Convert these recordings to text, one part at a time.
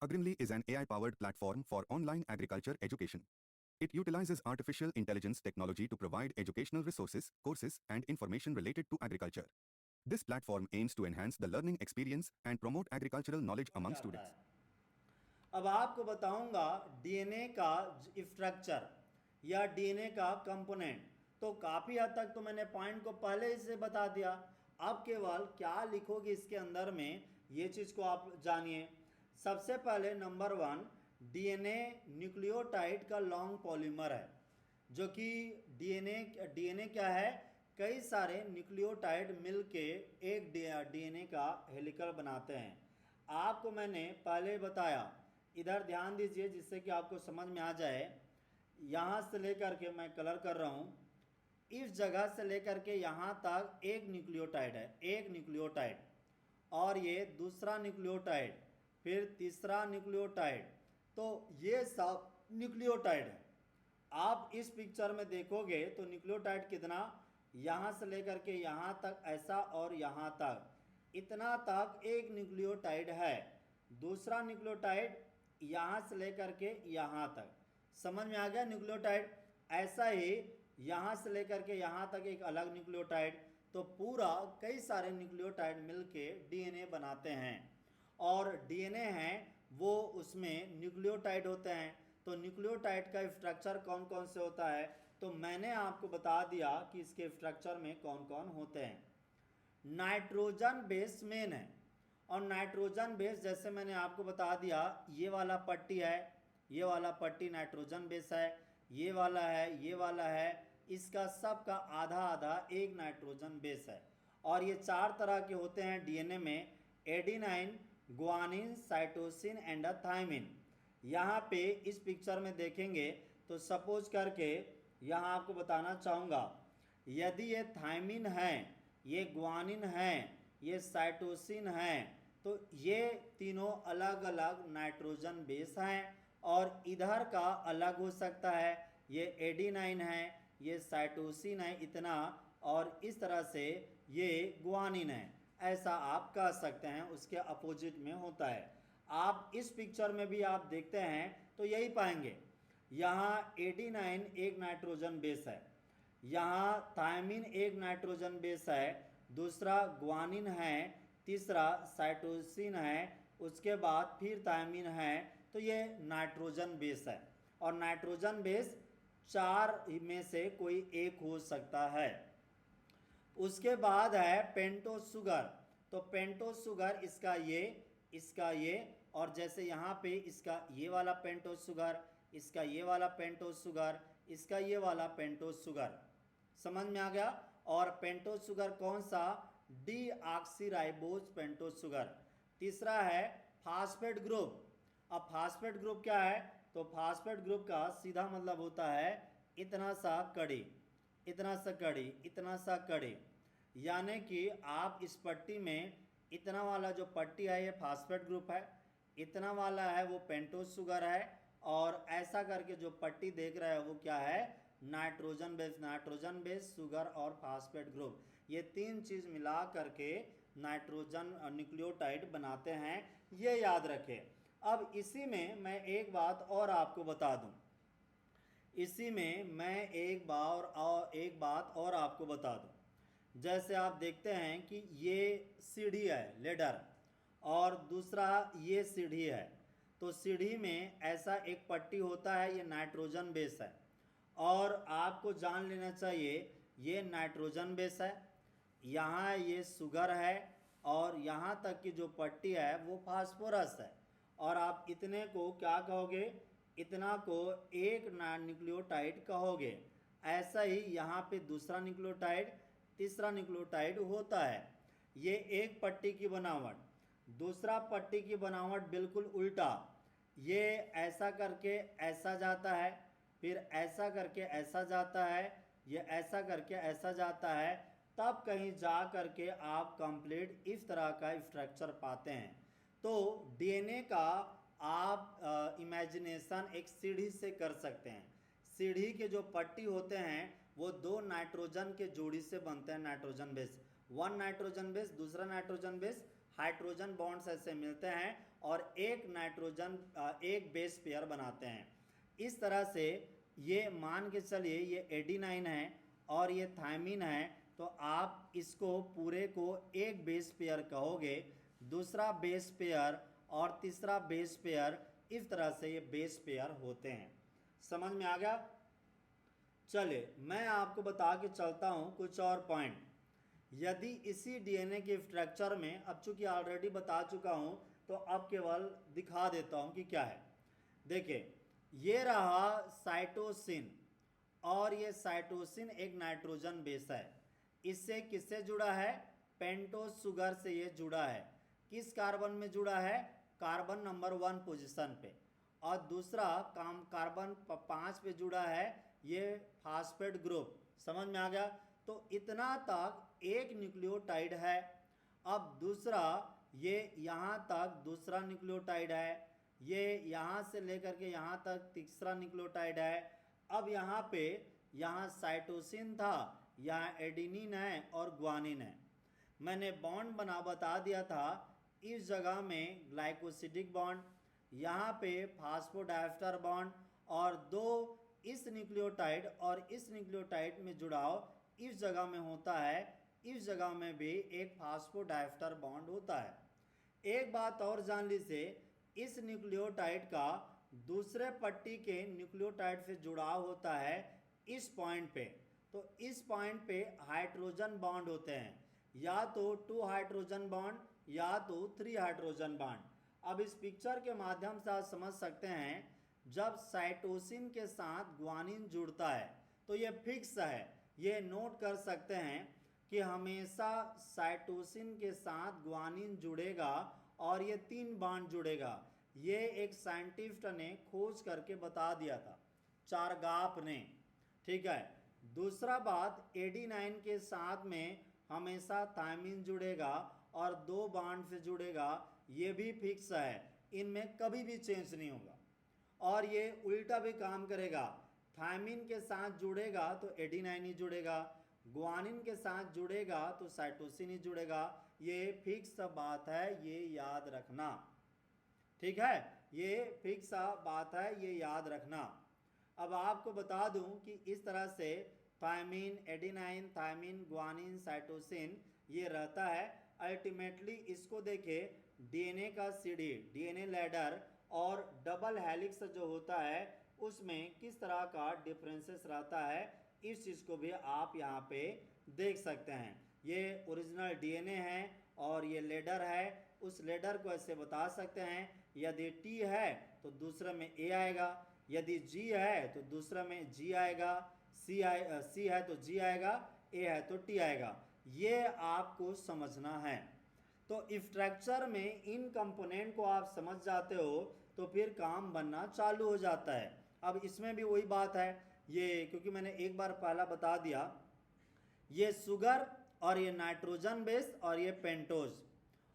Agrimly is an AI-powered platform for online agriculture education. It utilizes artificial intelligence technology to provide educational resources, courses, and information related to agriculture. This platform aims to enhance the learning experience and promote agricultural knowledge among जाता students. है। अब आपको बताऊंगा DNA का structure या DNA का component. तो काफ़ी हद तक तो मैंने पॉइंट को पहले ही से बता दिया। अब केवल क्या लिखोगे इसके अंदर में ये चीज़ को आप जानिए। सबसे पहले नंबर 1, डीएनए न्यूक्लियोटाइड का लॉन्ग पॉलीमर है, जो कि डीएनए क्या है, कई सारे न्यूक्लियोटाइड मिलके एक डीएनए का हेलिकल बनाते हैं। आपको मैंने पहले बताया, इधर ध्यान दीजिए जिससे कि आपको समझ में आ जाए। यहाँ से लेकर के मैं कलर कर रहा हूँ, इस जगह से लेकर के यहाँ तक एक न्यूक्लियोटाइड है, एक न्यूक्लियोटाइड, और ये दूसरा न्यूक्लियोटाइड, फिर तीसरा न्यूक्लियोटाइड। तो ये सब न्यूक्लियोटाइड है। आप इस पिक्चर में देखोगे तो न्यूक्लियोटाइड कितना, यहाँ से लेकर के यहाँ तक ऐसा, और यहाँ तक इतना तक एक न्यूक्लियोटाइड है। दूसरा न्यूक्लियोटाइड यहाँ से लेकर के यहाँ तक, समझ में आ गया न्यूक्लियोटाइड। ऐसा ही यहाँ से लेकर के यहाँ तक एक अलग न्यूक्लियोटाइड। तो पूरा कई सारे न्यूक्लियोटाइड मिलके डीएनए बनाते हैं, और डीएनए हैं वो उसमें न्यूक्लियोटाइड होते हैं। तो न्यूक्लियोटाइड का स्ट्रक्चर कौन कौन से होता है, तो मैंने आपको बता दिया कि इसके स्ट्रक्चर में कौन कौन होते हैं। नाइट्रोजन बेस मेन है, और नाइट्रोजन बेस जैसे मैंने आपको बता दिया, ये वाला पट्टी है, ये वाला पट्टी नाइट्रोजन बेस है, ये वाला है, ये वाला है, इसका सबका आधा आधा एक नाइट्रोजन बेस है। और ये 4 तरह के होते हैं डीएनए में: adenine, guanine, cytosine and thymine. यहाँ पे इस पिक्चर में देखेंगे तो सपोज करके यहाँ आपको बताना चाहूँगा, यदि ये थायमिन है, ये ग्वानिन है, ये साइटोसिन है, तो ये तीनों अलग अलग नाइट्रोजन बेस हैं। और इधर का अलग हो सकता है, ये एडिनाइन है, ये साइटोसिन है इतना, और इस तरह से ये ग्वानिन है, ऐसा आप कह सकते हैं। उसके अपोजिट में होता है। आप इस पिक्चर में भी आप देखते हैं तो यही पाएंगे, यहाँ एडिनाइन एक नाइट्रोजन बेस है, यहाँ थायमिन एक नाइट्रोजन बेस है, दूसरा ग्वानिन है, तीसरा साइटोसिन है, उसके बाद फिर थायमिन है। तो ये नाइट्रोजन बेस है, और नाइट्रोजन बेस 4 में से कोई एक हो सकता है। उसके बाद है पेंटोस शुगर। तो पेंटोस शुगर इसका ये, और जैसे यहाँ पे इसका ये वाला पेंटोस शुगर, इसका ये वाला पेंटोस शुगर, इसका ये वाला पेंटोस शुगर, समझ में आ गया। और पेंटोस शुगर कौन सा, डी ऑक्सीराइबोज पेंटोस शुगर। तीसरा है फास्फेट ग्रुप। अब फास्फेट ग्रुप क्या है, तो फास्फेट ग्रुप का सीधा मतलब होता है इतना सा कड़ी, इतना सा कड़ी, इतना सा कड़ी। यानी कि आप इस पट्टी में इतना वाला जो पट्टी है ये फास्फेट ग्रुप है, इतना वाला है वो पेंटोस शुगर है, और ऐसा करके जो पट्टी देख रहे हैं वो क्या है, nitrogen base. Nitrogen base, sugar और फास्फेट ग्रुप, ये 3 चीज़ मिला करके नाइट्रोजन न्यूक्लियोटाइड बनाते हैं, ये याद रखें। अब इसी में मैं एक बात और आपको बता दूं, इसी में मैं एक बात और आपको बता दूं। जैसे आप देखते हैं कि ये सीढ़ी है, लेडर, और दूसरा ये सीढ़ी है। तो सीढ़ी में ऐसा एक पट्टी होता है, ये नाइट्रोजन बेस है, और आपको जान लेना चाहिए ये नाइट्रोजन बेस है, यहाँ ये शुगर है, और यहाँ तक की जो पट्टी है वो फास्फोरस है। और आप इतने को क्या कहोगे, इतना को एक न्यूक्लियोटाइड कहोगे। ऐसा ही यहाँ पे दूसरा न्यूक्लियोटाइड, तीसरा न्यूक्लियोटाइड होता है। ये एक पट्टी की बनावट, दूसरा पट्टी की बनावट बिल्कुल उल्टा, ये ऐसा करके ऐसा जाता है, फिर ऐसा करके ऐसा जाता है, ये ऐसा करके ऐसा जाता है, तब कहीं जा करके आप कंप्लीट इस तरह का स्ट्रक्चर पाते हैं। तो डीएनए का आप इमेजिनेशन एक सीढ़ी से कर सकते हैं। सीढ़ी के जो पट्टी होते हैं वो 2 नाइट्रोजन के जोड़ी से बनते हैं, नाइट्रोजन बेस, 1 नाइट्रोजन बेस, दूसरा नाइट्रोजन बेस, हाइड्रोजन बॉन्ड्स ऐसे मिलते हैं और एक नाइट्रोजन एक बेस पेयर बनाते हैं। इस तरह से ये मान के चलिए ये एडिनाइन है और ये थायमिन है, तो आप इसको पूरे को एक बेस पेयर कहोगे, दूसरा बेस पेयर और तीसरा बेस पेयर, इस तरह से ये बेस पेयर होते हैं। समझ में आ गया? चलिए मैं आपको बता के चलता हूँ कुछ और पॉइंट। यदि इसी डीएनए के स्ट्रक्चर में, अब चूंकि ऑलरेडी बता चुका हूँ तो अब केवल दिखा देता हूँ कि क्या है। देखिए ये रहा साइटोसिन, और ये साइटोसिन एक नाइट्रोजन बेस है। इससे किससे जुड़ा है? पेंटोज शुगर से ये जुड़ा है। किस कार्बन में जुड़ा है? कार्बन नंबर 1 पोजीशन पे। और दूसरा कार्बन 5 पे जुड़ा है, ये फास्फेट ग्रुप। समझ में आ गया? तो इतना तक एक न्यूक्लियोटाइड है। अब दूसरा ये यहाँ तक दूसरा न्यूक्लियोटाइड है, ये यहाँ से लेकर के यहाँ तक तीसरा न्यूक्लियोटाइड है। अब यहाँ पे यहाँ साइटोसिन था, यहाँ एडेनिन है और ग्वानिन है। मैंने बॉन्ड बता दिया था, इस जगह में ग्लाइकोसिडिक बॉन्ड, यहाँ पे फास्फोडाइस्टर बॉन्ड, और दो इस न्यूक्लियोटाइड और इस न्यूक्लियोटाइड में जुड़ाव इस जगह में होता है। इस जगह में भी एक फास्फोडाइस्टर बॉन्ड होता है। एक बात और जान लीजिए, इस न्यूक्लियोटाइड का दूसरे पट्टी के न्यूक्लियोटाइड से जुड़ाव होता है इस पॉइंट पे। तो इस पॉइंट पे हाइड्रोजन बॉन्ड होते हैं, या तो 2 हाइड्रोजन बॉन्ड या तो 3 हाइड्रोजन बॉन्ड। अब इस पिक्चर के माध्यम से आप समझ सकते हैं, जब साइटोसिन के साथ ग्वानिन जुड़ता है तो ये फिक्स है। ये नोट कर सकते हैं कि हमेशा साइटोसिन के साथ ग्वानिन जुड़ेगा और ये 3 बॉन्ड जुड़ेगा। ये एक साइंटिस्ट ने खोज करके बता दिया था, चारगाफ ने। ठीक है। दूसरा बात, एडेनाइन के साथ में हमेशा थायमिन जुड़ेगा और 2 बॉन्ड से जुड़ेगा, ये भी फिक्स है, इनमें कभी भी चेंज नहीं होगा। और ये उल्टा भी काम करेगा, थायमिन के साथ जुड़ेगा तो एडेनाइन ही जुड़ेगा, ग्वानिन के साथ जुड़ेगा तो साइटोसिन ही जुड़ेगा। ये फिक्स बात है, ये याद रखना। ठीक है, ये फिक्स बात है, ये याद रखना। अब आपको बता दूं कि इस तरह से thymine, adenine, thymine, guanine, cytosine ये रहता है। अल्टीमेटली इसको देखे डीएनए का सीढ़ी, डीएनए लैडर और डबल हेलिक्स जो होता है उसमें किस तरह का डिफरेंसेस रहता है, इस चीज़ को भी आप यहाँ पे देख सकते हैं। ये ओरिजिनल डीएनए है और ये लेडर है। उस लेडर को ऐसे बता सकते हैं, यदि टी है तो दूसरे में ए आएगा, यदि जी है तो दूसरे में जी आएगा, सी है तो जी आएगा, ए है तो टी आएगा। ये आपको समझना है। तो स्ट्रक्चर में इन कंपोनेंट को आप समझ जाते हो तो फिर काम बनना चालू हो जाता है। अब इसमें भी वही बात है, ये क्योंकि मैंने एक बार पहला बता दिया, ये शुगर और ये नाइट्रोजन बेस और ये पेंटोज,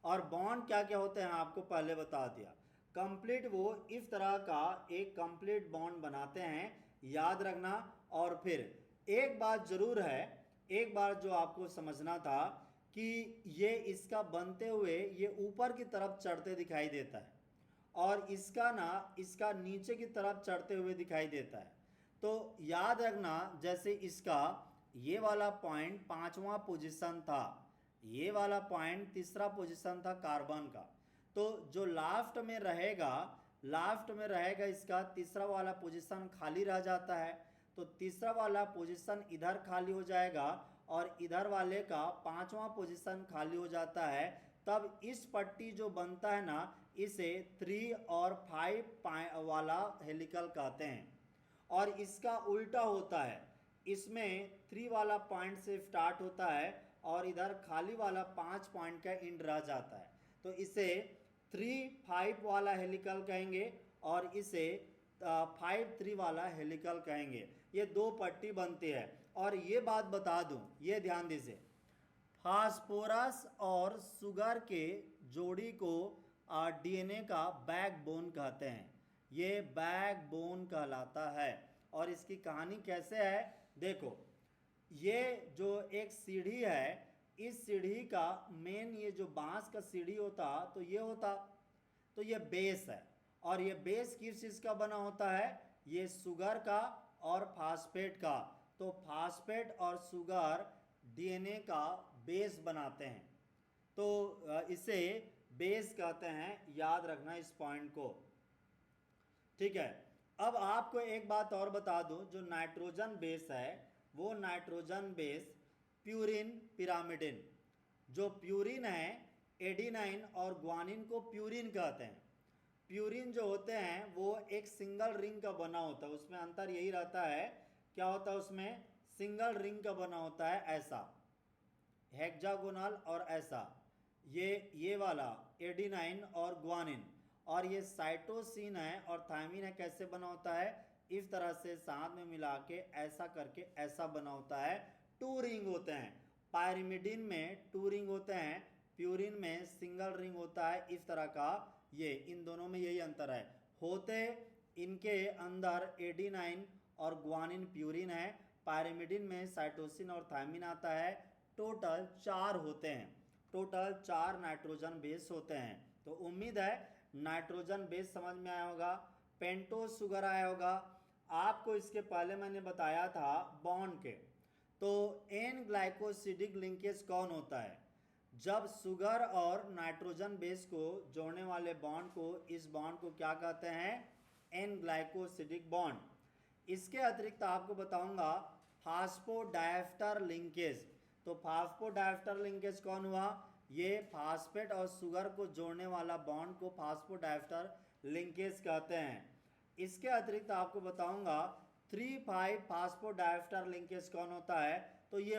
और बॉन्ड क्या क्या होते हैं आपको पहले बता दिया। कंप्लीट वो इस तरह का एक कंप्लीट बॉन्ड बनाते हैं, याद रखना। और फिर एक बात जरूर है, एक बार जो आपको समझना था कि ये इसका बनते हुए ये ऊपर की तरफ चढ़ते दिखाई देता है और इसका नीचे की तरफ चढ़ते हुए दिखाई देता है। तो याद रखना, जैसे इसका ये वाला पॉइंट 5वां पोजीशन था, ये वाला पॉइंट 3रा पोजीशन था कार्बन का, तो जो लास्ट में रहेगा इसका 3रा वाला पोजीशन खाली रह जाता है। तो 3रा वाला पोजीशन इधर खाली हो जाएगा और इधर वाले का 5वां पोजीशन खाली हो जाता है। तब इस पट्टी जो बनता है ना, इसे 3 और 5 वाला हेलिकल कहते हैं। और इसका उल्टा होता है, इसमें 3 वाला पॉइंट से स्टार्ट होता है और इधर खाली वाला 5 पॉइंट का एंड रह जाता है। तो इसे 3-5 वाला हेलिकल कहेंगे और इसे 5-3 वाला हेलिकल कहेंगे। ये 2 पट्टी बनती है। और ये बात बता दूं, ये ध्यान दीजिए, फास्फोरस और शुगर के जोड़ी को डीएनए का बैकबोन कहते हैं। ये बैकबोन कहलाता है। और इसकी कहानी कैसे है देखो, ये जो एक सीढ़ी है, इस सीढ़ी का मेन ये जो बांस का सीढ़ी होता तो ये होता, तो ये बेस है। और ये बेस किस चीज़ का बना होता है? ये शुगर का और फास्फेट का। तो फास्फेट और शुगर डीएनए का बेस बनाते हैं, तो इसे बेस कहते हैं। याद रखना इस पॉइंट को, ठीक है। अब आपको एक बात और बता दूं, जो नाइट्रोजन बेस है वो नाइट्रोजन बेस प्यूरिन पिरामिडिन। जो प्यूरिन है, एडिनाइन और ग्वानिन को प्यूरिन कहते हैं। प्यूरिन जो होते हैं वो एक सिंगल रिंग का बना होता है, उसमें अंतर यही रहता है, क्या होता है उसमें? सिंगल रिंग का बना होता है, ऐसा हेक्सागोनल और ऐसा। ये वाला एडिनाइन और ग्वानिन, और ये साइटोसिन है और थायमिन है, कैसे बना होता है? इस तरह से साथ में मिला के ऐसा करके ऐसा बना होता है, टू रिंग होते हैं। पायरिमिडिन में टू रिंग होते हैं, प्यूरिन में सिंगल रिंग होता है इस तरह का। ये इन दोनों में यही अंतर है। होते इनके अंदर एडिनाइन और ग्वानिन प्यूरिन है, पायरिमिडिन में साइटोसिन और थायमिन आता है। टोटल 4 होते हैं, टोटल 4 नाइट्रोजन बेस होते हैं। तो उम्मीद है नाइट्रोजन बेस समझ में आया होगा। पेंटोज शुगर आया होगा। आपको इसके पहले मैंने बताया था बॉन्ड के, तो एन ग्लाइकोसिडिक लिंकेज कौन होता है? जब शुगर और नाइट्रोजन बेस को जोड़ने वाले बॉन्ड को, इस बॉन्ड को क्या कहते हैं? N glycosidic bond. इसके अतिरिक्त आपको बताऊंगा फास्फोडाइएस्टर लिंकेज। तो फास्फोडाइएस्टर लिंकेज कौन हुआ? ये फास्फेट और शुगर को जोड़ने वाला बॉन्ड को फास्फोडाइएस्टर लिंकेज कहते हैं। इसके अतिरिक्त आपको बताऊंगा 3,5 फास्फोडाइएस्टर लिंकेज कौन होता है? तो ये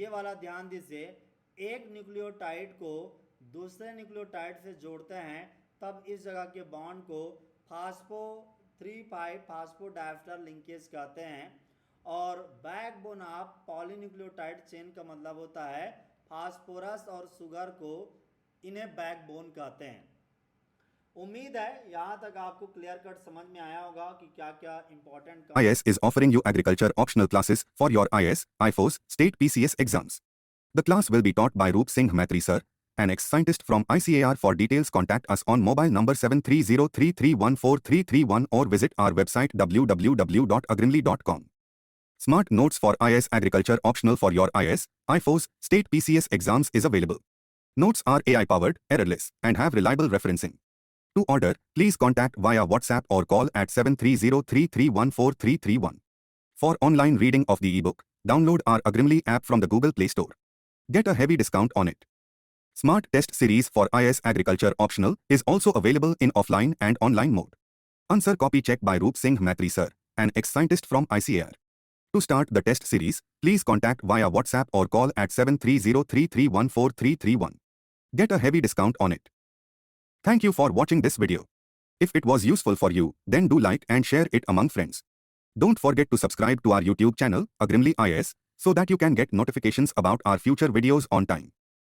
वाला ध्यान दीजिए, एक न्यूक्लियोटाइड को दूसरे न्यूक्लियोटाइड से जोड़ते हैं तब इस जगह के बॉन्ड को 3,5 फास्फोडाइएस्टर लिंकेज कहते हैं। और बैकबोन ऑफ पॉलीन्यूक्लियोटाइड चेन का मतलब होता है फास्फोरस और शुगर को, इन्हें बैकबोन कहते हैं। उम्मीद है यहाँ तक आपको क्लियर कट समझ में आया होगा कि क्या क्या important IS is offering you agriculture optional classes for your IS, IFOS, state PCS exams. The class will be taught by Roop Singh Maitri sir, an ex-scientist from ICAR. For details contact us on mobile number 7303314331 or visit our website www.agrimly.com. Smart Notes for IS Agriculture optional for your IS, IFOS, state PCS exams is available. Notes are AI-powered, errorless, and have reliable referencing. To order, please contact via WhatsApp or call at 7303314331. For online reading of the ebook, download our Agrimly app from the Google Play Store. Get a heavy discount on it. Smart Test Series for IS Agriculture optional is also available in offline and online mode. Answer copy check by Roop Singh Maitri sir, an ex-scientist from ICAR. To start the test series, please contact via WhatsApp or call at 7303314331. Get a heavy discount on it. Thank you for watching this video. If it was useful for you, then do like and share it among friends. Don't forget to subscribe to our YouTube channel, Agrimly IS, so that you can get notifications about our future videos on time.